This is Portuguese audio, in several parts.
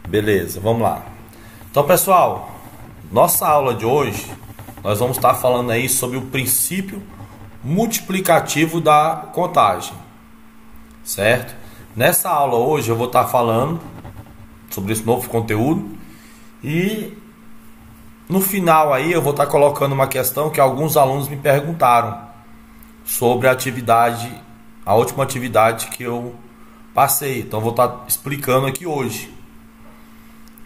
Beleza, vamos lá. Então, pessoal, nossa aula de hoje, nós vamos estar falando aí sobre o princípio multiplicativo da contagem, certo? Nessa aula hoje eu vou estar falando sobre esse novo conteúdo e no final aí eu vou estar colocando uma questão que alguns alunos me perguntaram sobre a última atividade que eu passei. Então eu vou estar explicando aqui hoje.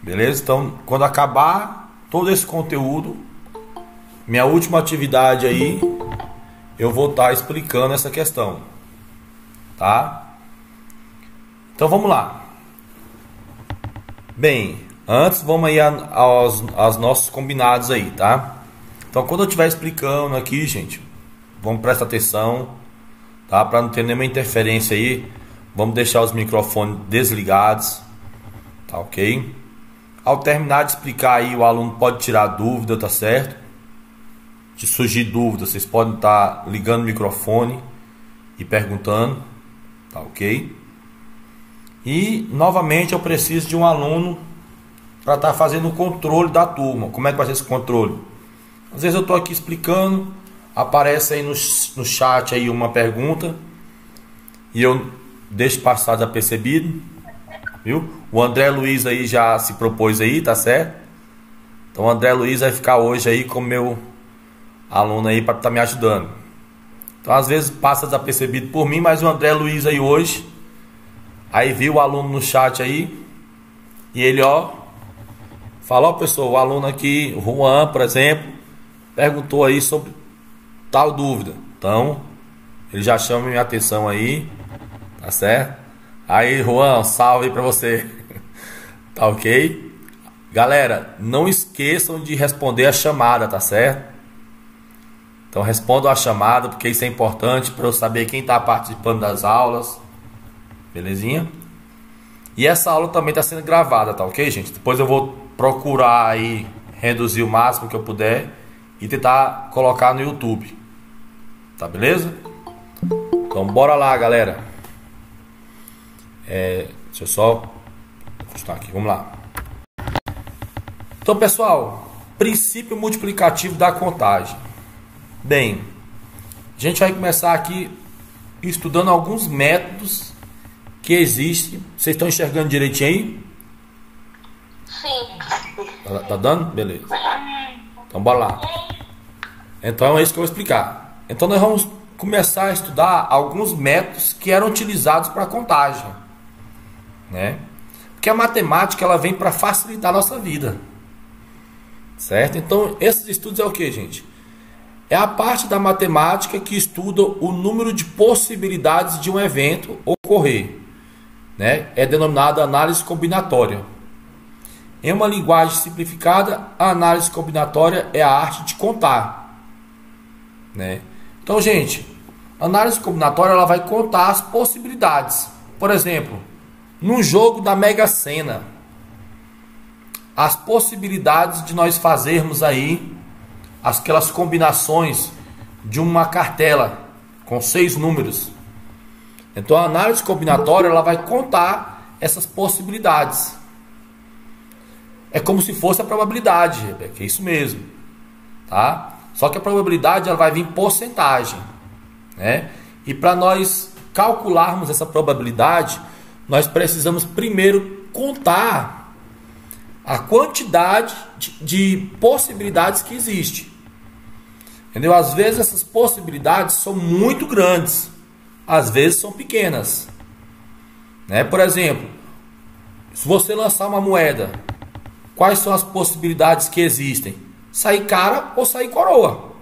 Beleza? Então, quando acabar todo esse conteúdo, minha última atividade aí, eu vou estar explicando essa questão. Tá? Então vamos lá. Bem, antes vamos aí aos nossos combinados aí, tá? Então quando eu estiver explicando aqui, gente, vamos prestar atenção, tá? Para não ter nenhuma interferência aí, vamos deixar os microfones desligados, tá ok? Ao terminar de explicar aí, o aluno pode tirar dúvida, tá certo? Se surgir dúvida, vocês podem estar ligando o microfone e perguntando, tá ok? E novamente eu preciso de um aluno para estar fazendo o controle da turma. Como é que vai ser esse controle? Às vezes eu estou aqui explicando, aparece aí no chat aí uma pergunta e eu deixo passar desapercebido, viu? O André Luiz aí já se propôs aí, tá certo? Então o André Luiz vai ficar hoje aí como meu aluno aí para estar me ajudando. Então às vezes passa desapercebido por mim, mas o André Luiz aí hoje, aí viu o aluno no chat aí e ele falou, pessoal, o aluno aqui, o Juan, por exemplo, perguntou aí sobre tal dúvida. Então ele já chama minha atenção aí, tá certo? Aí, Juan, salve aí pra você. Tá ok? Galera, não esqueçam de responder a chamada, tá certo? Então respondam a chamada, porque isso é importante para eu saber quem está participando das aulas. Belezinha? E essa aula também está sendo gravada, tá ok, gente? Depois eu vou procurar aí reduzir o máximo que eu puder e tentar colocar no YouTube. Tá beleza? Então bora lá, galera. Deixa eu só ajustar aqui, vamos lá. Então, pessoal, princípio multiplicativo da contagem. Bem, a gente vai começar aqui estudando alguns métodos que existem. Vocês estão enxergando direitinho aí? Sim. Tá dando? Beleza. Então, bora lá. Então, é isso que eu vou explicar. Então, nós vamos começar a estudar alguns métodos que eram utilizados para contagem, né? Porque a matemática ela vem para facilitar a nossa vida, certo? Então esses estudos é o que, gente? É a parte da matemática que estuda o número de possibilidades de um evento ocorrer, né? É denominada análise combinatória. Em uma linguagem simplificada, a análise combinatória é a arte de contar, né? Então, gente, a análise combinatória ela vai contar as possibilidades. Por exemplo, no jogo da Mega Sena, as possibilidades de nós fazermos aí aquelas combinações de uma cartela com 6 números. Então a análise combinatória ela vai contar essas possibilidades. É como se fosse a probabilidade, Rebeca, é isso mesmo, tá? Só que a probabilidade ela vai vir em porcentagem, né? E para nós calcularmos essa probabilidade, nós precisamos primeiro contar a quantidade de possibilidades que existe. Entendeu? Às vezes essas possibilidades são muito grandes, às vezes são pequenas, né? Por exemplo, se você lançar uma moeda, quais são as possibilidades que existem? Sair cara ou sair coroa.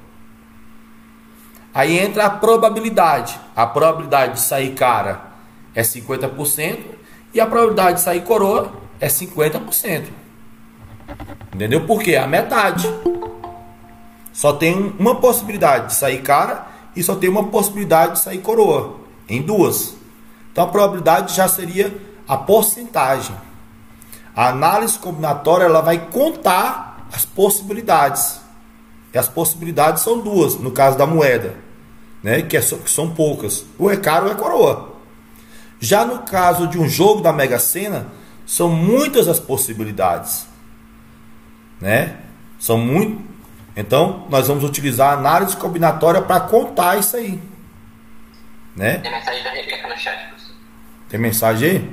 Aí entra a probabilidade. A probabilidade de sair cara é 50% e a probabilidade de sair coroa é 50%. Entendeu? Porque é a metade. Só tem uma possibilidade de sair cara e só tem uma possibilidade de sair coroa. Em duas. Então a probabilidade já seria a porcentagem. A análise combinatória ela vai contar as possibilidades. E as possibilidades são duas, no caso da moeda, né? Que são poucas. Ou é cara ou é coroa. Já no caso de um jogo da Mega Sena, são muitas as possibilidades, né? São muito. Então, nós vamos utilizar a análise combinatória para contar isso aí, né? Tem mensagem da Rebeca no chat, professor. Tem mensagem aí?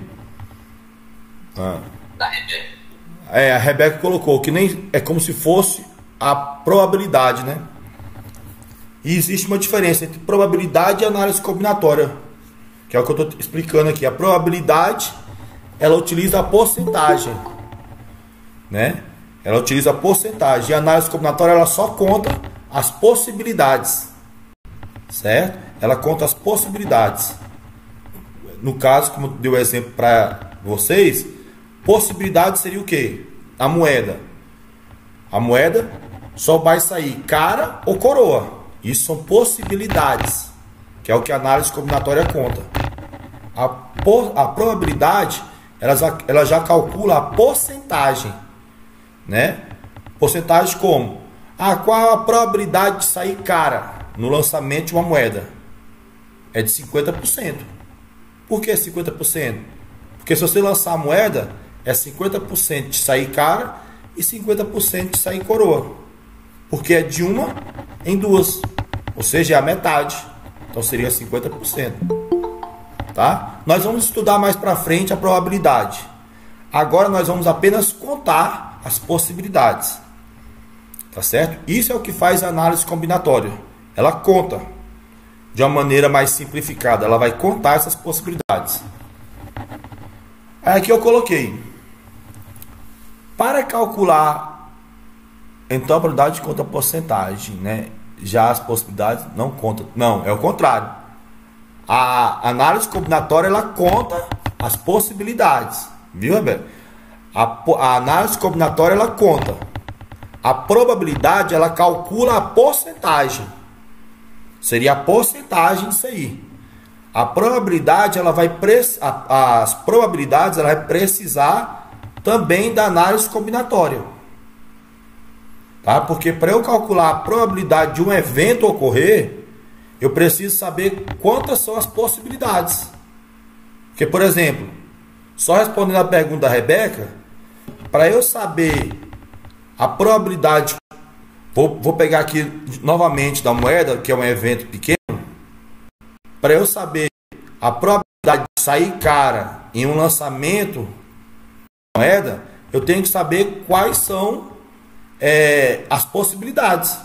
Da Rebeca. A Rebeca colocou que nem é como se fosse a probabilidade, né? E existe uma diferença entre probabilidade e análise combinatória, que é o que eu estou explicando aqui. A probabilidade, ela utiliza a porcentagem, né? Ela utiliza a porcentagem. E a análise combinatória, ela só conta as possibilidades, certo? Ela conta as possibilidades. No caso, como deu o exemplo para vocês, possibilidade seria o quê? A moeda. A moeda só vai sair cara ou coroa. Isso são possibilidades, que é o que a análise combinatória conta. A probabilidade, ela já calcula a porcentagem, né? Porcentagem como? Qual a probabilidade de sair cara no lançamento de uma moeda? É de 50%. Por que 50%? Porque se você lançar a moeda, é 50% de sair cara e 50% de sair coroa. Porque é de uma em duas. Ou seja, é a metade. Então seria 50%. Tá? Nós vamos estudar mais para frente a probabilidade. Agora nós vamos apenas contar as possibilidades. Tá certo? Isso é o que faz a análise combinatória. Ela conta de uma maneira mais simplificada. Ela vai contar essas possibilidades. Aí aqui eu coloquei. Para calcular, então a probabilidade conta a porcentagem, né? Já as possibilidades não contam. Não, é o contrário. A análise combinatória, ela conta as possibilidades. Viu, Roberto? A análise combinatória, ela conta. A probabilidade, ela calcula a porcentagem. Seria a porcentagem disso aí. A probabilidade, as probabilidades, ela vai precisar também da análise combinatória. Tá? Porque para eu calcular a probabilidade de um evento ocorrer, eu preciso saber quantas são as possibilidades. Porque, por exemplo, só respondendo a pergunta da Rebeca, para eu saber a probabilidade, vou pegar aqui novamente da moeda, que é um evento pequeno, para eu saber a probabilidade de sair cara em um lançamento de moeda, eu tenho que saber quais são as possibilidades.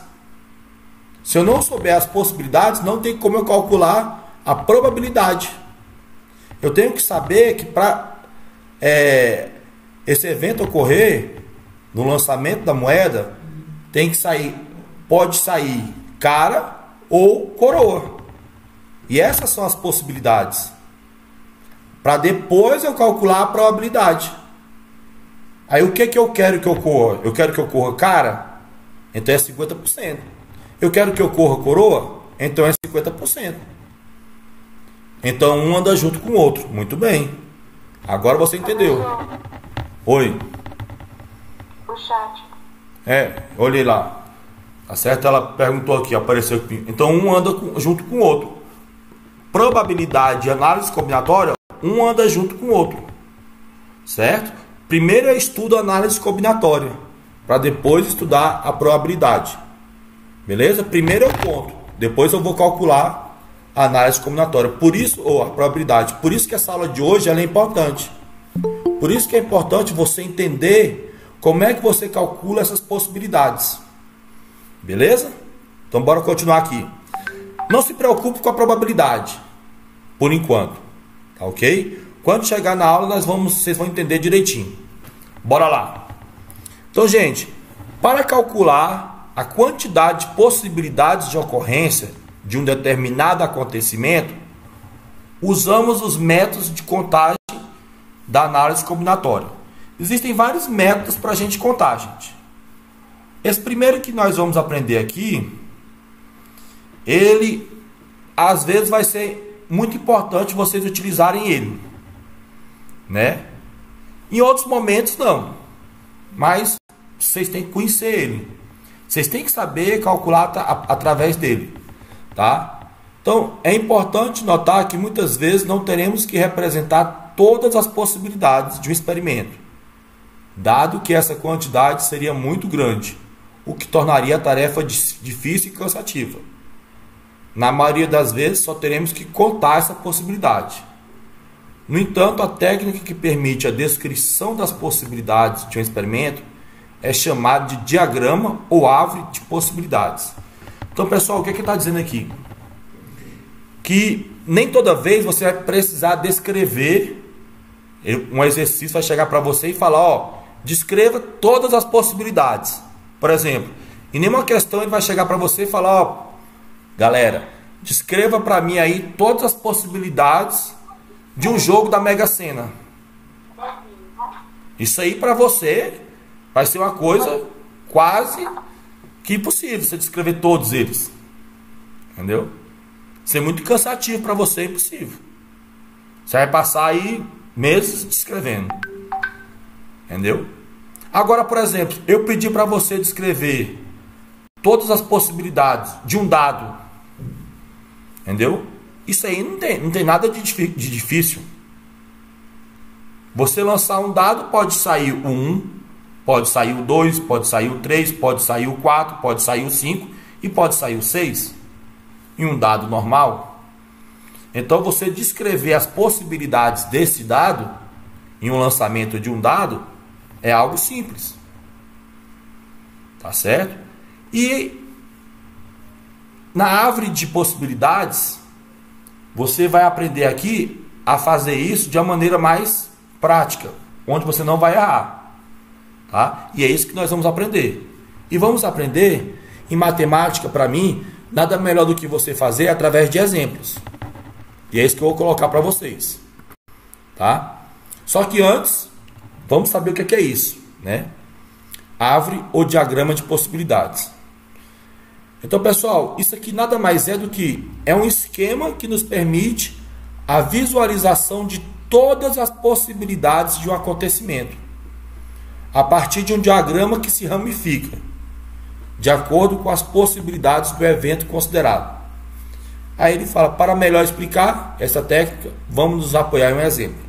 Se eu não souber as possibilidades, não tem como eu calcular a probabilidade. Eu tenho que saber que para esse evento ocorrer no lançamento da moeda, pode sair cara ou coroa. E essas são as possibilidades. Para depois eu calcular a probabilidade. Aí o que eu quero que ocorra? Eu quero que ocorra cara, então é 50%. Eu quero que ocorra coroa, então é 50%. Então um anda junto com o outro. Muito bem. Agora você entendeu. Oi. O chat. Olhei lá. Tá certo? Ela perguntou aqui, apareceu aqui. Então um anda junto com o outro. Probabilidade e análise combinatória, um anda junto com o outro. Certo? Primeiro eu estudo a análise combinatória, para depois estudar a probabilidade. Beleza? Primeiro eu conto, depois eu vou calcular a análise combinatória. Por isso, ou a probabilidade. Por isso que essa aula de hoje ela é importante. Por isso que é importante você entender como é que você calcula essas possibilidades. Beleza? Então bora continuar aqui. Não se preocupe com a probabilidade, por enquanto. Tá ok? Quando chegar na aula, vocês vão entender direitinho. Bora lá. Então, gente, para calcular a quantidade de possibilidades de ocorrência de um determinado acontecimento, usamos os métodos de contagem da análise combinatória. Existem vários métodos para a gente contar, gente. Esse primeiro que nós vamos aprender aqui, ele, às vezes, vai ser muito importante vocês utilizarem ele, né? Em outros momentos, não. Mas vocês têm que conhecer ele. Vocês têm que saber calcular através dele, tá? Então, é importante notar que muitas vezes não teremos que representar todas as possibilidades de um experimento, dado que essa quantidade seria muito grande, o que tornaria a tarefa difícil e cansativa. Na maioria das vezes, só teremos que contar essa possibilidade. No entanto, a técnica que permite a descrição das possibilidades de um experimento é chamada de diagrama ou árvore de possibilidades. Então, pessoal, o que ele está dizendo aqui? Que nem toda vez você vai precisar descrever. Um exercício vai chegar para você e falar, ó, descreva todas as possibilidades. Por exemplo, em nenhuma questão ele vai chegar para você e falar, ó, galera, descreva para mim aí todas as possibilidades de um jogo da Mega Sena. Isso aí para você vai ser uma coisa quase que impossível você descrever todos eles. Entendeu? Ser muito cansativo para você é impossível. Você vai passar aí meses descrevendo. Entendeu? Agora, por exemplo, eu pedi para você descrever todas as possibilidades de um dado. Entendeu? Isso aí não tem nada de difícil. Você lançar um dado, pode sair o 1, pode sair o 2, pode sair o 3, pode sair o 4, pode sair o 5 e pode sair o 6. Em um dado normal. Então você descrever as possibilidades desse dado em um lançamento de um dado é algo simples. Tá certo? E na árvore de possibilidades, você vai aprender aqui a fazer isso de uma maneira mais prática, onde você não vai errar. Tá? E é isso que nós vamos aprender. E vamos aprender em matemática, para mim, nada melhor do que você fazer através de exemplos. E é isso que eu vou colocar para vocês. Tá? Só que antes, vamos saber o que é isso, né? Árvore ou diagrama de possibilidades. Então, pessoal, isso aqui nada mais é do que um esquema que nos permite a visualização de todas as possibilidades de um acontecimento, a partir de um diagrama que se ramifica, de acordo com as possibilidades do evento considerado. Aí ele fala, para melhor explicar essa técnica, vamos nos apoiar em um exemplo.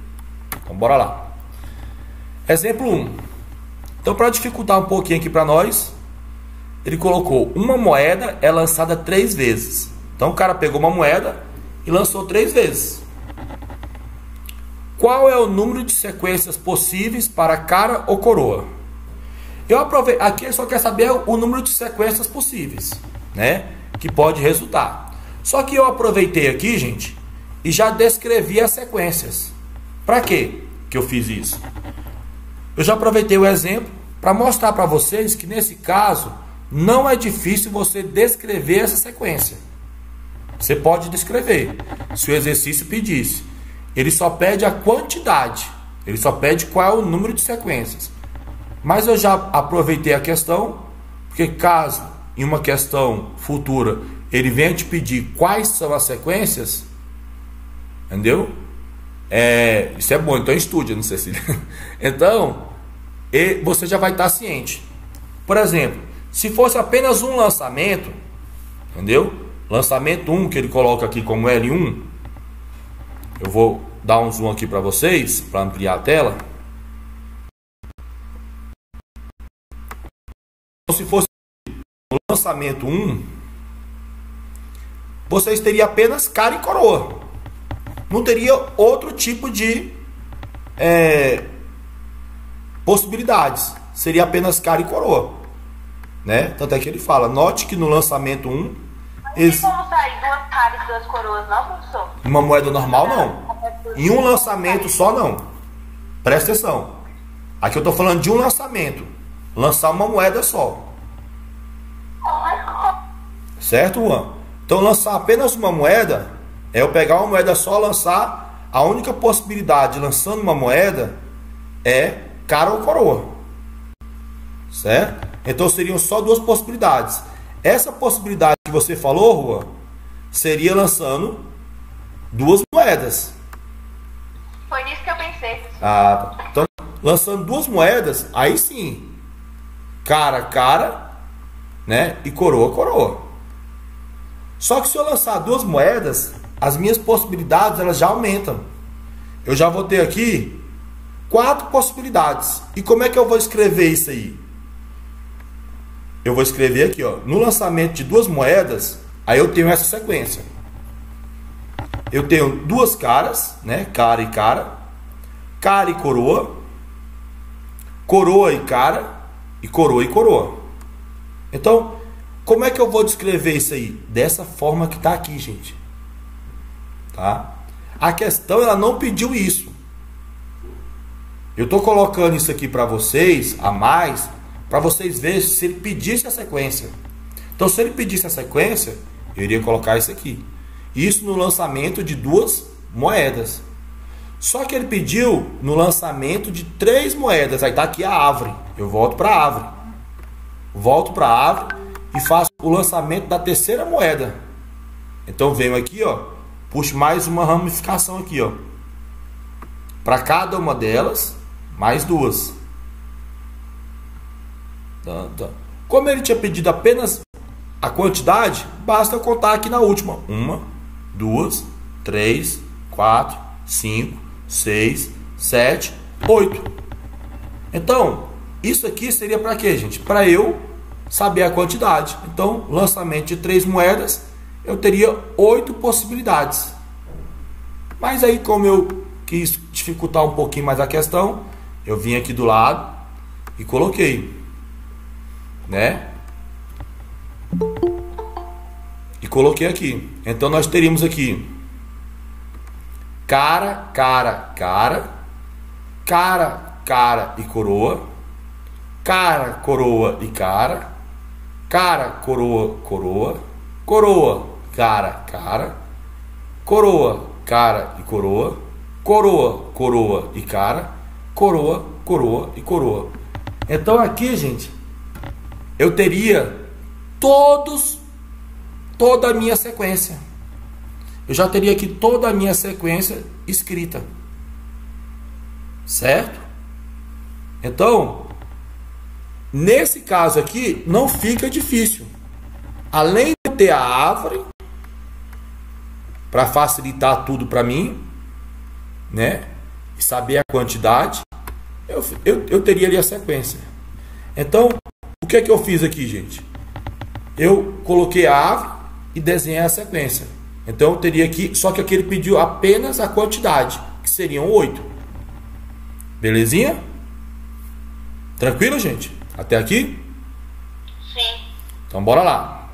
Então, bora lá. Exemplo 1. Então, para dificultar um pouquinho aqui para nós, ele colocou uma moeda é lançada 3 vezes. Então, o cara pegou uma moeda e lançou 3 vezes. Qual é o número de sequências possíveis para cara ou coroa? Eu aproveitei, aqui ele só quer saber o número de sequências possíveis, né? Que pode resultar. Só que eu aproveitei aqui, gente, e já descrevi as sequências. Para quê que eu fiz isso? Eu já aproveitei o exemplo para mostrar para vocês que nesse caso não é difícil você descrever essa sequência. Você pode descrever, se o exercício pedisse. Ele só pede a quantidade, ele só pede qual é o número de sequências. Mas eu já aproveitei a questão, porque caso em uma questão futura ele venha te pedir quais são as sequências, entendeu? Isso é bom, então estude, não sei se... Então, você já vai estar ciente. Por exemplo, se fosse apenas um lançamento, entendeu? Lançamento 1, que ele coloca aqui como L1, eu vou dar um zoom aqui para vocês, para ampliar a tela. Então, se fosse o lançamento 1, vocês teriam apenas cara e coroa. Não teria outro tipo de possibilidades. Seria apenas cara e coroa, né? Tanto é que ele fala, note que no lançamento 1... Não tem como sair 2 caras e 2 coroas, não, professor? Uma moeda normal, não. Em um lançamento só, não. Presta atenção. Aqui eu estou falando de um lançamento. Lançar uma moeda só. Certo, Juan? Então, lançar apenas uma moeda é eu pegar uma moeda só, lançar. A única possibilidade de lançando uma moeda é cara ou coroa. Certo? Então, seriam só 2 possibilidades. Essa possibilidade que você falou, Juan, seria lançando 2 moedas. Foi nisso que eu pensei. Ah, tá. Então, lançando 2 moedas, aí sim. Cara, né? E coroa. Só que se eu lançar 2 moedas, as minhas possibilidades elas já aumentam. eu já vou ter aqui 4 possibilidades. E como é que eu vou escrever isso aí? Eu vou escrever aqui, ó, no lançamento de 2 moedas, aí eu tenho essa sequência. Eu tenho 2 caras, né? Cara e coroa, coroa e cara, e coroa. Então, como é que eu vou descrever isso aí? Dessa forma que está aqui, gente. Tá? A questão, ela não pediu isso. Eu estou colocando isso aqui para vocês, a mais, para vocês verem se ele pedisse a sequência. Então, se ele pedisse a sequência, eu iria colocar isso aqui. Isso no lançamento de 2 moedas. Só que ele pediu no lançamento de 3 moedas. Aí está aqui a árvore. Eu volto para a árvore. Volto para a árvore e faço o lançamento da 3ª moeda. Então, venho aqui, ó, puxo mais uma ramificação aqui, ó. Para cada uma delas, mais 2. Como ele tinha pedido apenas a quantidade, basta eu contar aqui na última. 1, 2, 3, 4, 5, 6, 7, 8. Então, isso aqui seria para quê, gente? Para eu saber a quantidade. Então, lançamento de 3 moedas, eu teria 8 possibilidades. Mas aí, como eu quis dificultar um pouquinho mais a questão, eu vim aqui do lado e coloquei, né? E coloquei aqui. Então nós teríamos aqui cara e coroa, cara, coroa e cara, coroa, cara, coroa, cara e coroa, coroa e cara, coroa e coroa. Então aqui, gente, eu teria toda a minha sequência. Eu já teria aqui toda a minha sequência escrita. Certo? Então, nesse caso aqui, não fica difícil. Além de ter a árvore, para facilitar tudo para mim, né? E saber a quantidade, eu teria ali a sequência. Então, o que é que eu fiz aqui, gente? Eu coloquei a árvore e desenhei a sequência. Então eu teria aqui, só que aqui ele pediu apenas a quantidade, que seriam 8. Belezinha? Tranquilo, gente? Até aqui? Sim. Então bora lá.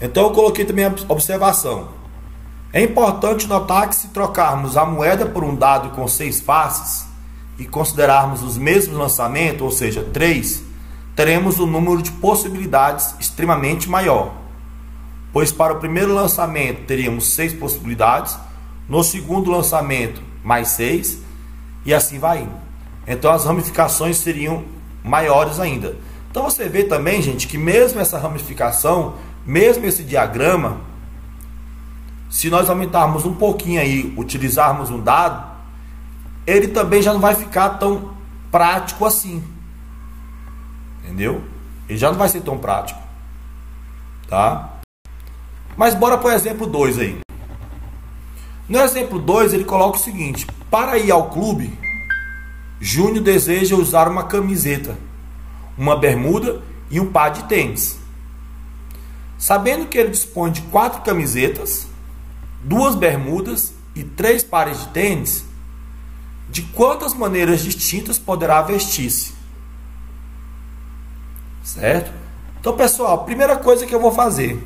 Então eu coloquei também a observação. É importante notar que se trocarmos a moeda por um dado com 6 faces e considerarmos os mesmos lançamentos, ou seja, 3, teremos um número de possibilidades extremamente maior. Pois para o primeiro lançamento teríamos 6 possibilidades, no segundo lançamento mais 6, e assim vai indo. Então as ramificações seriam maiores ainda. Então você vê também, gente, que mesmo essa ramificação, mesmo esse diagrama, se nós aumentarmos um pouquinho aí, utilizarmos um dado, ele também já não vai ficar tão prático assim. Entendeu? Ele já não vai ser tão prático. Tá? Mas bora para o exemplo 2 aí. No exemplo 2 ele coloca o seguinte: para ir ao clube, Júnior deseja usar uma camiseta, uma bermuda e um par de tênis. Sabendo que ele dispõe de 4 camisetas, 2 bermudas e 3 pares de tênis, de quantas maneiras distintas poderá vestir-se? Certo? Então, pessoal, a primeira coisa que eu vou fazer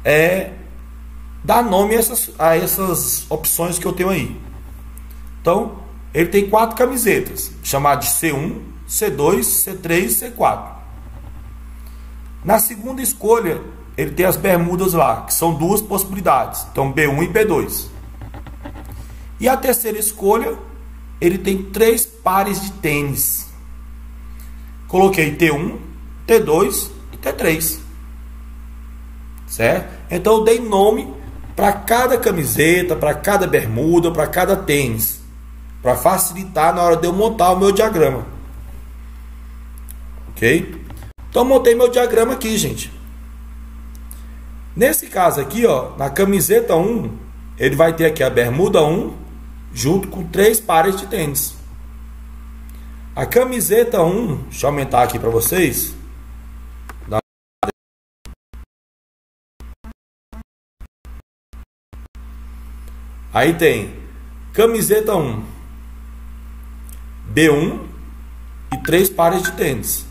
é dar nome a essas opções que eu tenho aí. Então, ele tem 4 camisetas, chamadas de C1, C2, C3 e C4. Na segunda escolha, ele tem as bermudas lá, que são 2 possibilidades. Então, B1 e B2. E a terceira escolha, ele tem 3 pares de tênis. Coloquei T1, T2 e T3. Certo? Então, eu dei nome para cada camiseta, para cada bermuda, para cada tênis. Para facilitar na hora de eu montar o meu diagrama. Ok? Então, montei meu diagrama aqui, gente. Nesse caso aqui, ó, na camiseta 1, ele vai ter aqui a bermuda 1 junto com 3 pares de tênis. A camiseta 1, deixa eu aumentar aqui para vocês. Aí tem camiseta 1, B1 e 3 pares de tênis.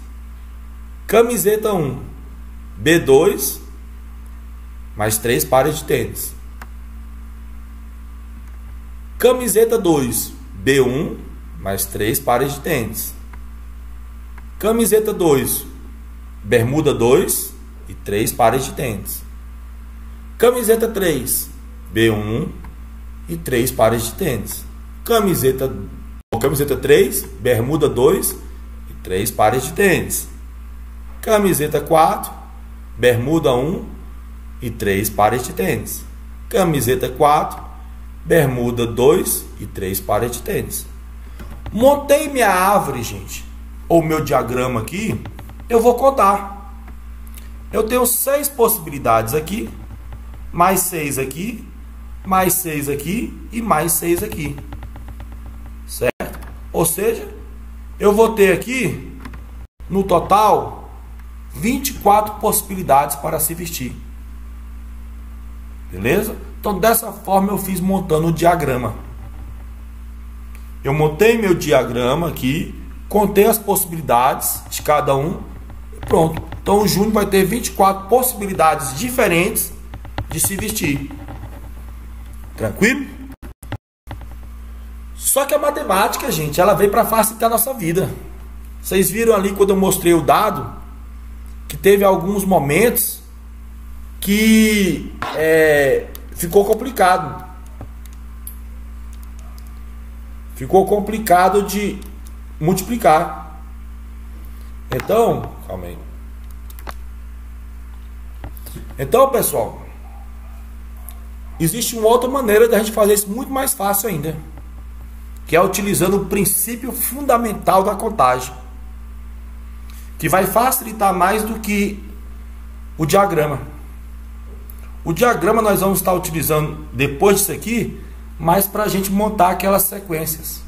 Camiseta 1, B2, mais 3 pares de tênis. Camiseta 2, B1, mais 3 pares de tênis. Camiseta 2, bermuda 2 e 3 pares de tênis. Camiseta 3, B1 e 3 pares de tênis. Camiseta 3, bermuda 2 e 3 pares de tênis. Camiseta 4, bermuda 1 e 3 pares de tênis. Camiseta 4, bermuda 2 e 3 pares de tênis. Montei minha árvore, gente, ou meu diagrama aqui, eu vou contar. Eu tenho 6 possibilidades aqui, mais 6 aqui, mais 6 aqui e mais 6 aqui. Certo? Ou seja, eu vou ter aqui, no total, 24 possibilidades para se vestir. Beleza? Então, dessa forma, eu fiz montando o diagrama. Eu montei meu diagrama aqui, contei as possibilidades de cada um e pronto. Então, o Júnior vai ter 24 possibilidades diferentes de se vestir. Tranquilo? Só que a matemática, gente, ela veio para facilitar a nossa vida. Vocês viram ali quando eu mostrei o dado, que teve alguns momentos que ficou complicado. Ficou complicado de multiplicar. Então, calma aí. Então, pessoal, existe uma outra maneira da gente fazer isso muito mais fácil ainda, que é utilizando o princípio fundamental da contagem, que vai facilitar mais do que o diagrama. O diagrama nós vamos estar utilizando depois disso aqui, mas para a gente montar aquelas sequências,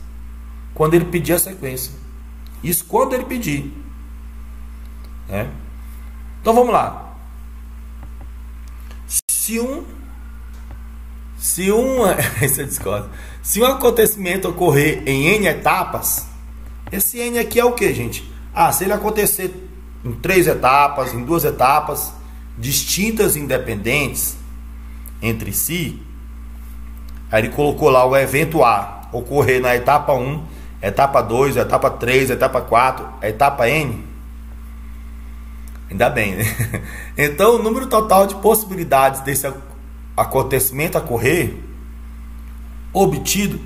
quando ele pedir a sequência. Isso quando ele pedir, né? Então vamos lá. Se um acontecimento ocorrer em N etapas, esse N aqui é o que, gente? Se ele acontecer em 3 etapas, em 2 etapas distintas e independentes entre si, aí ele colocou lá o evento A ocorrer na etapa 1, etapa 2, etapa 3, etapa 4, etapa N. Ainda bem, né? Então, o número total de possibilidades desse acontecimento ocorrer obtido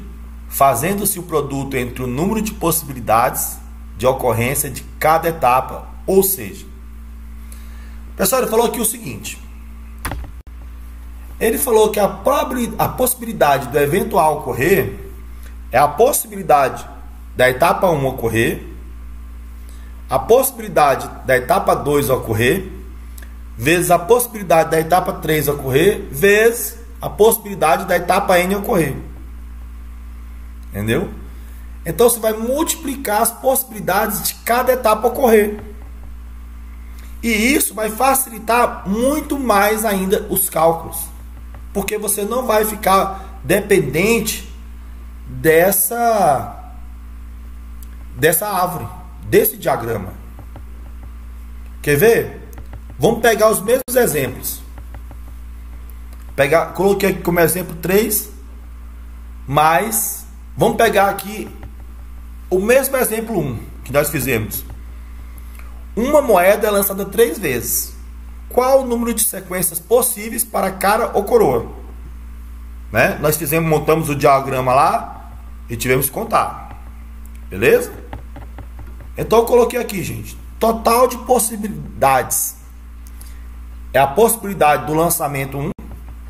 fazendo-se o produto entre o número de possibilidades de ocorrência de cada etapa. Ou seja, pessoal, ele falou aqui o seguinte: ele falou que a possibilidade do evento A ocorrer é a possibilidade da etapa 1 ocorrer, a possibilidade da etapa 2 ocorrer, vezes a possibilidade da etapa 3 ocorrer, vezes a possibilidade da etapa N ocorrer. Entendeu? Então você vai multiplicar as possibilidades de cada etapa ocorrer. E isso vai facilitar muito mais ainda os cálculos, porque você não vai ficar dependente dessa árvore, desse diagrama. Quer ver? Vamos pegar os mesmos exemplos. Coloquei aqui como exemplo 3, mas vamos pegar aqui o mesmo exemplo 1 que nós fizemos. Uma moeda é lançada 3 vezes. Qual o número de sequências possíveis para cara ou coroa? Né? Nós montamos o diagrama lá e tivemos que contar. Beleza? Então eu coloquei aqui, gente, total de possibilidades é a possibilidade do lançamento 1,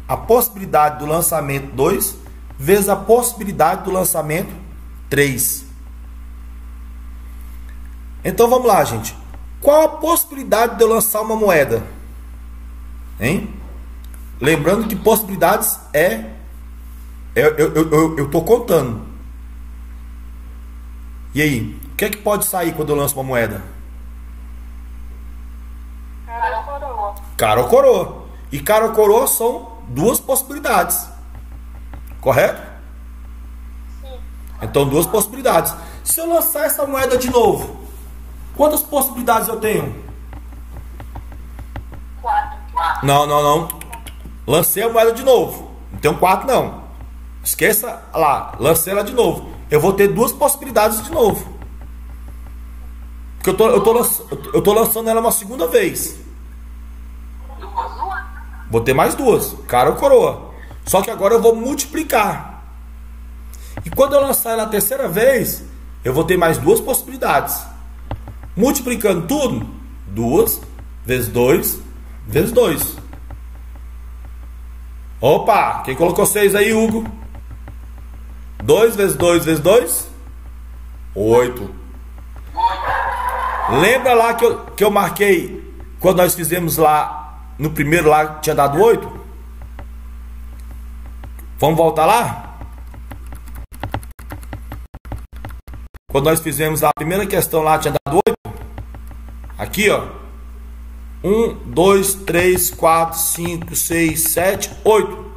a possibilidade do lançamento 2, vezes a possibilidade do lançamento 3. Então vamos lá, gente. Qual a possibilidade de eu lançar uma moeda? Hein? Lembrando que possibilidades é Eu tô contando. E aí? O que é que pode sair quando eu lanço uma moeda? Cara ou coroa? Cara ou coroa. E cara ou coroa são duas possibilidades. Correto? Sim. Então, duas possibilidades. Se eu lançar essa moeda de novo, quantas possibilidades eu tenho? 4. Não. Lancei a moeda de novo. Não tenho 4, não. Esqueça lá. Lancei ela de novo. Eu vou ter duas possibilidades de novo. Porque eu tô lançando ela uma segunda vez. Vou ter mais duas. Cara ou coroa. Só que agora eu vou multiplicar. E quando eu lançar ela a terceira vez, eu vou ter mais duas possibilidades. Multiplicando tudo, 2 vezes 2 vezes 2. Opa, quem colocou 6 aí, Hugo? 2 vezes 2 vezes 2? 8. Lembra lá que eu marquei quando nós fizemos lá, no primeiro lá, tinha dado 8? Vamos voltar lá? Quando nós fizemos a primeira questão lá, tinha dado 8? Aqui, ó. 1, 2, 3, 4, 5, 6, 7, 8.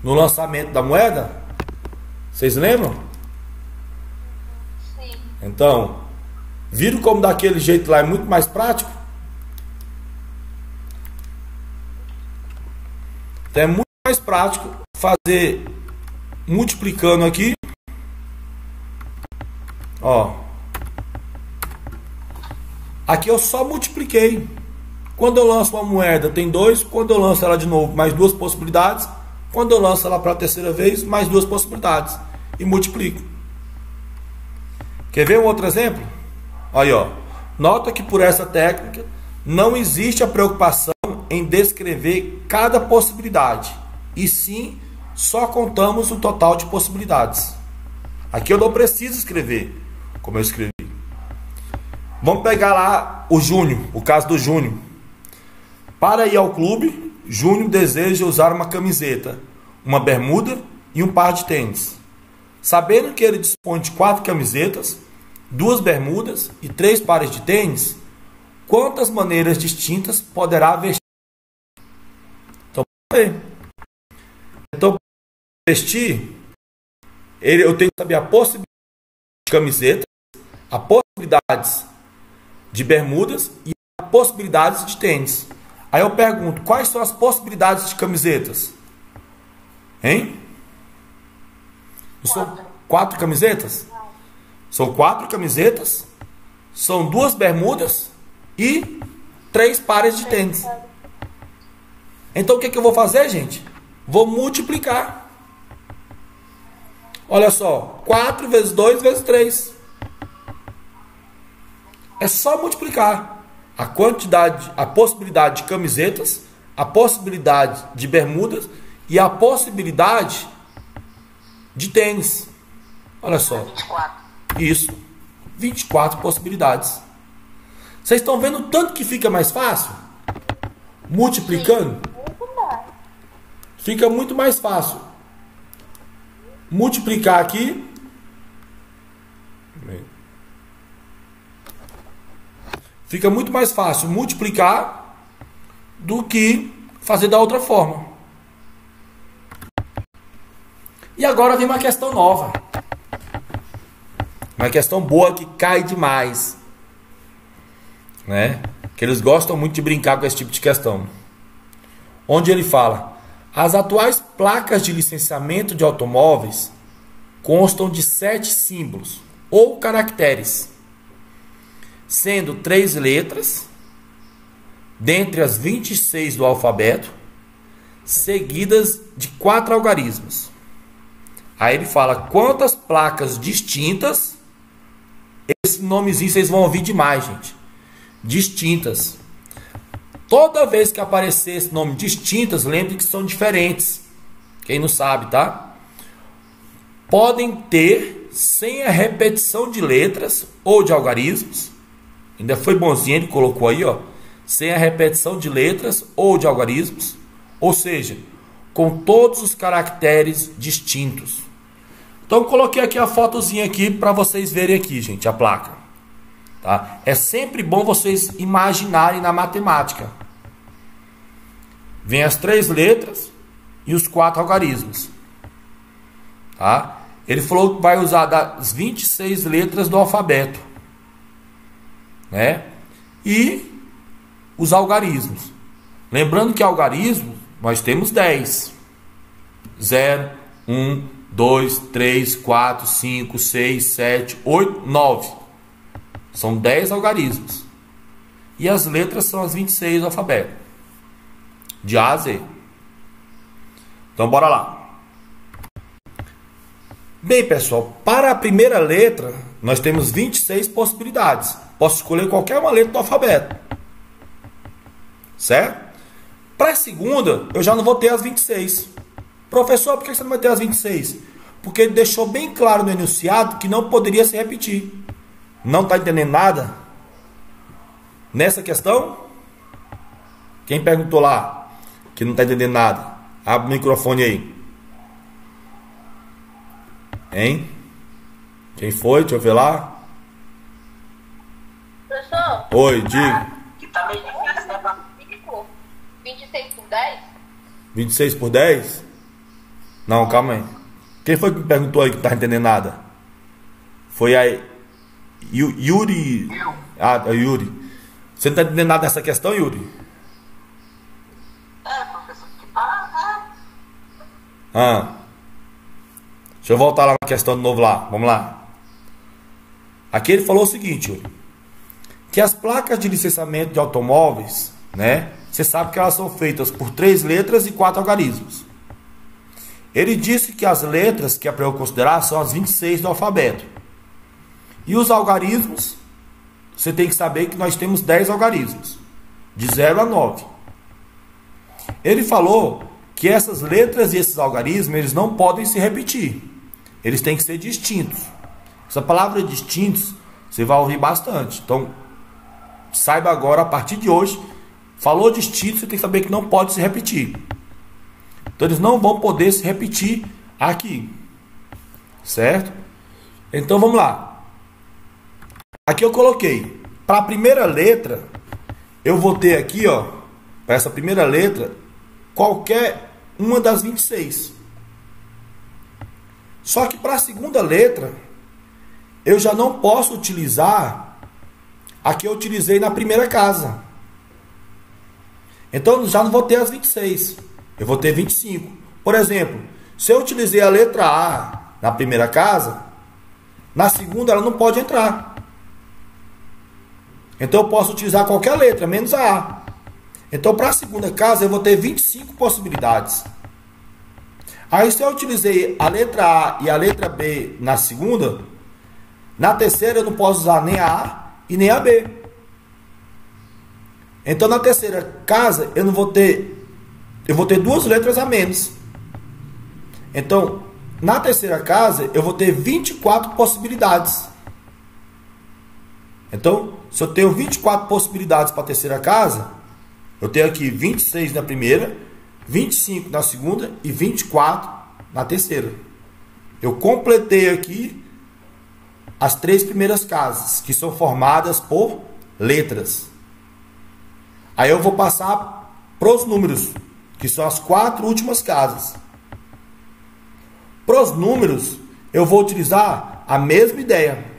No lançamento da moeda. Vocês lembram? Sim. Então, viram como daquele jeito lá é muito mais prático? Então é muito mais prático fazer multiplicando aqui. Ó. Aqui eu só multipliquei. Quando eu lanço uma moeda tem 2. Quando eu lanço ela de novo, mais duas possibilidades. Quando eu lanço ela para a terceira vez, mais duas possibilidades. E multiplico. Quer ver um outro exemplo? Aí, ó. Nota que por essa técnica não existe a preocupação em descrever cada possibilidade. E sim, só contamos o total de possibilidades. Aqui eu não preciso escrever como eu escrevi. Vamos pegar lá o Júnior, o caso do Júnior. Para ir ao clube, Júnior deseja usar uma camiseta, uma bermuda e um par de tênis. Sabendo que ele dispõe de 4 camisetas, 2 bermudas e 3 pares de tênis, quantas maneiras distintas poderá vestir? Então, para vestir, eu tenho que saber a possibilidade de camisetas, a possibilidades de bermudas e a possibilidades de tênis. Aí eu pergunto, quais são as possibilidades de camisetas? Hein? São 4 camisetas? São 4 camisetas, são 2 bermudas e 3 pares de tênis. Então o que eu vou fazer, gente? Vou multiplicar. Olha só, 4 vezes 2 vezes 3. É só multiplicar a quantidade, a possibilidade de camisetas, a possibilidade de bermudas e a possibilidade de tênis. Olha só. 24. Isso. 24 possibilidades. Vocês estão vendo o tanto que fica mais fácil? Multiplicando? Fica muito mais fácil. Multiplicar aqui. Fica muito mais fácil multiplicar do que fazer da outra forma. E agora vem uma questão nova. Uma questão boa que cai demais. Né? Que eles gostam muito de brincar com esse tipo de questão. Onde ele fala: as atuais placas de licenciamento de automóveis constam de 7 símbolos ou caracteres, sendo 3 letras, dentre as 26 do alfabeto, seguidas de 4 algarismos. Aí ele fala quantas placas distintas. Esse nomezinho vocês vão ouvir demais, gente. Distintas. Toda vez que aparecer esse nome distintas, lembre que são diferentes. Quem não sabe, tá? Podem ter sem a repetição de letras ou de algarismos. Ainda foi bonzinho, ele colocou aí, ó. Sem a repetição de letras ou de algarismos. Ou seja, com todos os caracteres distintos. Então eu coloquei aqui a fotozinha aqui para vocês verem aqui, gente, a placa. Tá? É sempre bom vocês imaginarem na matemática. Vem as 3 letras e os 4 algarismos. Tá? Ele falou que vai usar das 26 letras do alfabeto, né? E os algarismos. Lembrando que algarismos nós temos 10. 0, 1, 2, 3, 4, 5, 6, 7, 8, 9. São 10 algarismos. E as letras são as 26 do alfabeto. De A a Z. Então bora lá. Bem, pessoal, para a primeira letra, nós temos 26 possibilidades. Posso escolher qualquer uma letra do alfabeto. Certo? Para a segunda, eu já não vou ter as 26. Professor, por que você não vai ter as 26? Porque ele deixou bem claro no enunciado que não poderia se repetir. Não está entendendo nada? Nessa questão? Quem perguntou lá que não está entendendo nada? Abre o microfone aí. Hein? Quem foi? Deixa eu ver lá. Professor? Oi, diga. Que tá meio difícil, né? 26 por 10? 26 por 10? Não, calma aí. Quem foi que me perguntou aí que não tá entendendo nada? Foi a Yuri. Ah, a Yuri. Você não tá entendendo nada dessa questão, Yuri? É, professor, que tá. Ah. Deixa eu voltar lá na questão de novo lá. Vamos lá. Aqui ele falou o seguinte, Yuri. Que as placas de licenciamento de automóveis, né? Você sabe que elas são feitas por 3 letras e 4 algarismos. Ele disse que as letras que é para eu considerar são as 26 do alfabeto. E os algarismos, você tem que saber que nós temos 10 algarismos. De 0 a 9. Ele falou que essas letras e esses algarismos, eles não podem se repetir. Eles têm que ser distintos. Essa palavra distintos, você vai ouvir bastante. Então, saiba agora, a partir de hoje, falou distinto, você tem que saber que não pode se repetir. Então eles não vão poder se repetir aqui. Certo? Então vamos lá. Aqui eu coloquei. Para a primeira letra, eu vou ter aqui, ó, para essa primeira letra, qualquer uma das 26. Só que para a segunda letra, eu já não posso utilizar a que eu utilizei na primeira casa. Então eu já não vou ter as 26. Eu vou ter 25. Por exemplo, se eu utilizei a letra A na primeira casa, na segunda ela não pode entrar. Então eu posso utilizar qualquer letra, menos a A. Então para a segunda casa eu vou ter 25 possibilidades. Aí se eu utilizei a letra A e a letra B na segunda, na terceira eu não posso usar nem a A e nem a B. Então na terceira casa eu vou ter 2 letras a menos. Então na terceira casa eu vou ter 24 possibilidades. Então se eu tenho 24 possibilidades para a terceira casa, eu tenho aqui 26 na primeira, 25 na segunda e 24 na terceira. Eu completei aqui as 3 primeiras casas, que são formadas por letras. Aí eu vou passar para os números, que são as 4 últimas casas. Para os números, eu vou utilizar a mesma ideia.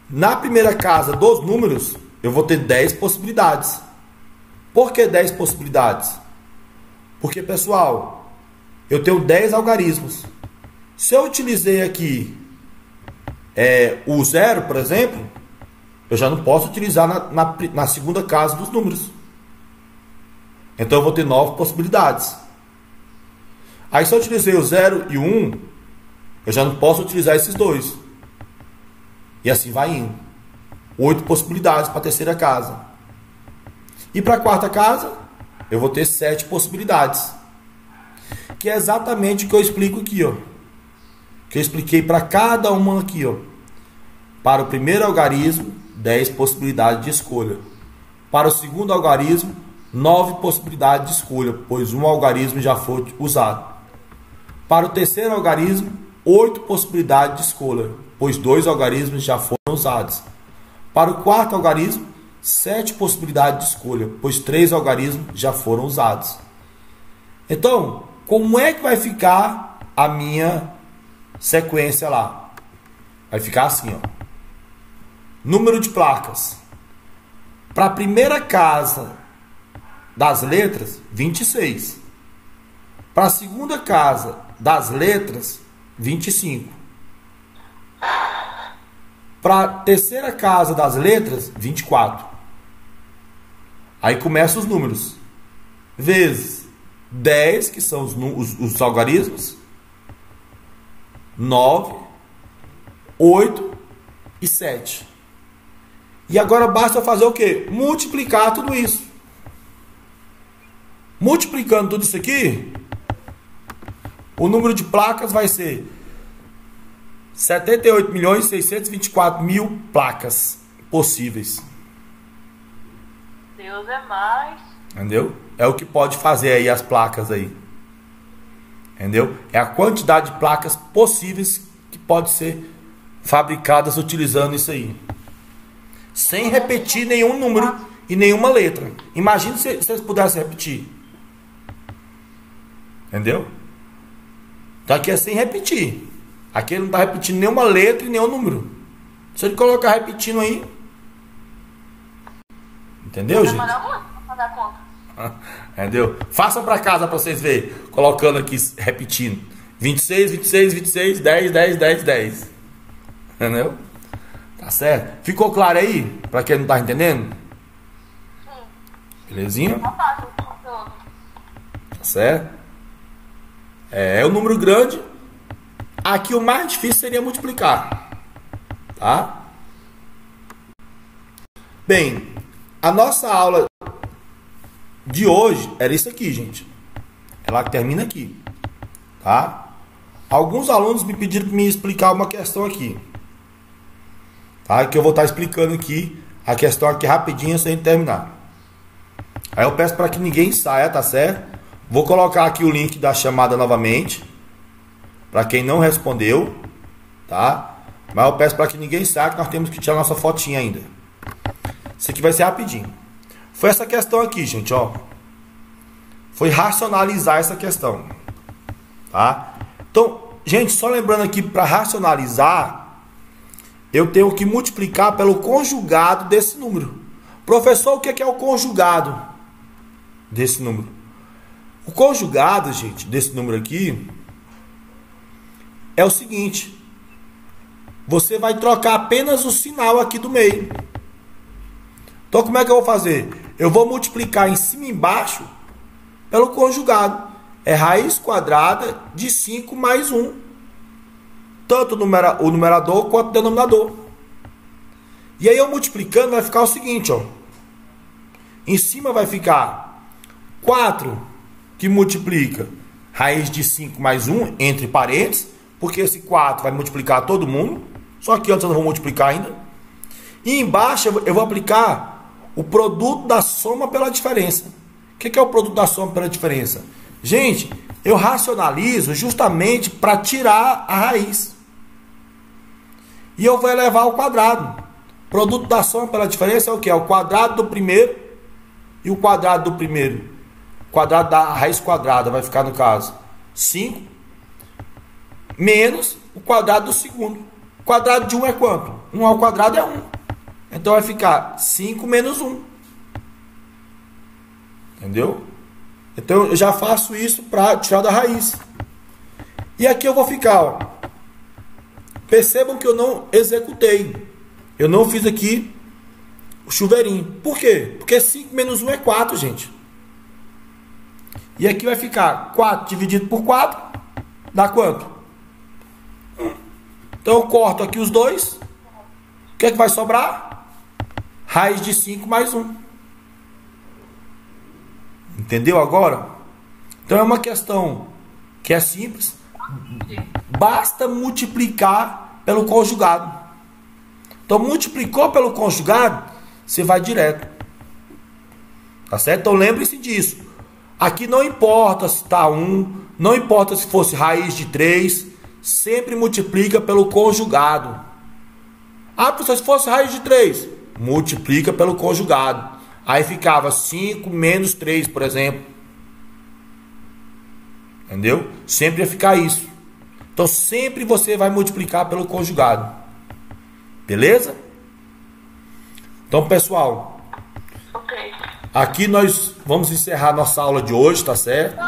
Na primeira casa dos números, eu vou ter 10 possibilidades. Por que 10 possibilidades? Porque, pessoal, eu tenho 10 algarismos. Se eu utilizei aqui o 0, por exemplo, eu já não posso utilizar na segunda casa dos números. Então eu vou ter 9 possibilidades. Aí se eu utilizei o 0 e o 1, eu já não posso utilizar esses dois. E assim vai indo. 8 possibilidades para a terceira casa. E para a quarta casa, eu vou ter 7 possibilidades. Que é exatamente o que eu explico aqui, ó. Que eu expliquei para cada uma aqui, ó. Para o primeiro algarismo, 10 possibilidades de escolha. Para o segundo algarismo, 9 possibilidades de escolha, pois um algarismo já foi usado. Para o terceiro algarismo, 8 possibilidades de escolha, pois 2 algarismos já foram usados. Para o quarto algarismo, 7 possibilidades de escolha, pois 3 algarismos já foram usados. Então, como é que vai ficar a minha sequência lá? Vai ficar assim, ó. Número de placas. Para a primeira casa das letras, 26. Para a segunda casa das letras, 25. Para a terceira casa das letras, 24. Aí começam os números. Vezes 10, que são os algarismos. 9, 8 e 7. E agora basta fazer o quê? Multiplicar tudo isso. Multiplicando tudo isso aqui, o número de placas vai ser 78.624.000 placas possíveis. Deus é mais. Entendeu? É o que pode fazer aí as placas aí. Entendeu? É a quantidade de placas possíveis que pode ser fabricadas utilizando isso aí. Sem repetir nenhum número e nenhuma letra. Imagine se vocês pudessem repetir. Entendeu? Então aqui é sem repetir. Aqui ele não está repetindo nenhuma letra e nenhum número. Se ele colocar repetindo aí. Entendeu, gente? Entendeu? Façam para casa para vocês verem. Colocando aqui, repetindo. 26, 26, 26, 10, 10, 10, 10. Entendeu? Tá certo? Ficou claro aí? Para quem não tá entendendo? Sim. Belezinha? Tá fácil. Tá certo? É o número grande. Aqui o mais difícil seria multiplicar. Tá? Bem, a nossa aula de hoje era isso aqui, gente. Ela termina aqui. Tá? Alguns alunos me pediram para me explicar uma questão aqui. Tá? Que eu vou estar explicando aqui a questão aqui rapidinho sem terminar. Aí eu peço para que ninguém saia, tá certo? Vou colocar aqui o link da chamada novamente. Para quem não respondeu, tá? Mas eu peço para que ninguém saia, que nós temos que tirar nossa fotinha ainda. Isso aqui vai ser rapidinho. Foi essa questão aqui, gente, ó. Foi racionalizar essa questão. Tá? Então, gente, só lembrando aqui, para racionalizar, eu tenho que multiplicar pelo conjugado desse número. Professor, o que é o conjugado desse número? O conjugado, gente, desse número aqui é o seguinte. Você vai trocar apenas o sinal aqui do meio. Então, como é que eu vou fazer? Eu vou multiplicar em cima e embaixo pelo conjugado. É raiz quadrada de 5 mais 1. Tanto o numerador quanto o denominador. E aí eu multiplicando vai ficar o seguinte, ó. Em cima vai ficar 4, que multiplica raiz de 5 mais 1, entre parênteses, porque esse 4 vai multiplicar todo mundo. Só que antes eu não vou multiplicar ainda. E embaixo eu vou aplicar o produto da soma pela diferença. O que é o produto da soma pela diferença? Gente, eu racionalizo justamente para tirar a raiz. E eu vou elevar ao quadrado. Produto da soma pela diferença é o que? É o quadrado do primeiro e o quadrado do primeiro. O quadrado da raiz quadrada vai ficar, no caso, 5 menos o quadrado do segundo. O quadrado de 1 é quanto? 1 ao quadrado é 1. Então vai ficar 5 menos 1. Entendeu? Então eu já faço isso para tirar da raiz. E aqui eu vou ficar, ó. Percebam que eu não executei. Eu não fiz aqui o chuveirinho. Por quê? Porque 5 menos 1 é 4, gente. E aqui vai ficar 4 dividido por 4. Dá quanto? 1. Então eu corto aqui os dois. O que é que vai sobrar? Raiz de 5 mais 1. Entendeu agora? Então é uma questão que é simples. Basta multiplicar pelo conjugado. Então multiplicou pelo conjugado, você vai direto. Tá certo? Então lembre-se disso. Aqui não importa se tá 1, não importa se fosse raiz de 3, sempre multiplica pelo conjugado. Ah, professor, se fosse raiz de 3, multiplica pelo conjugado. Aí ficava 5 menos 3, por exemplo. Entendeu? Sempre ia ficar isso. Então sempre você vai multiplicar pelo conjugado. Beleza? Então, pessoal, Ok. aqui nós vamos encerrar nossa aula de hoje, tá certo?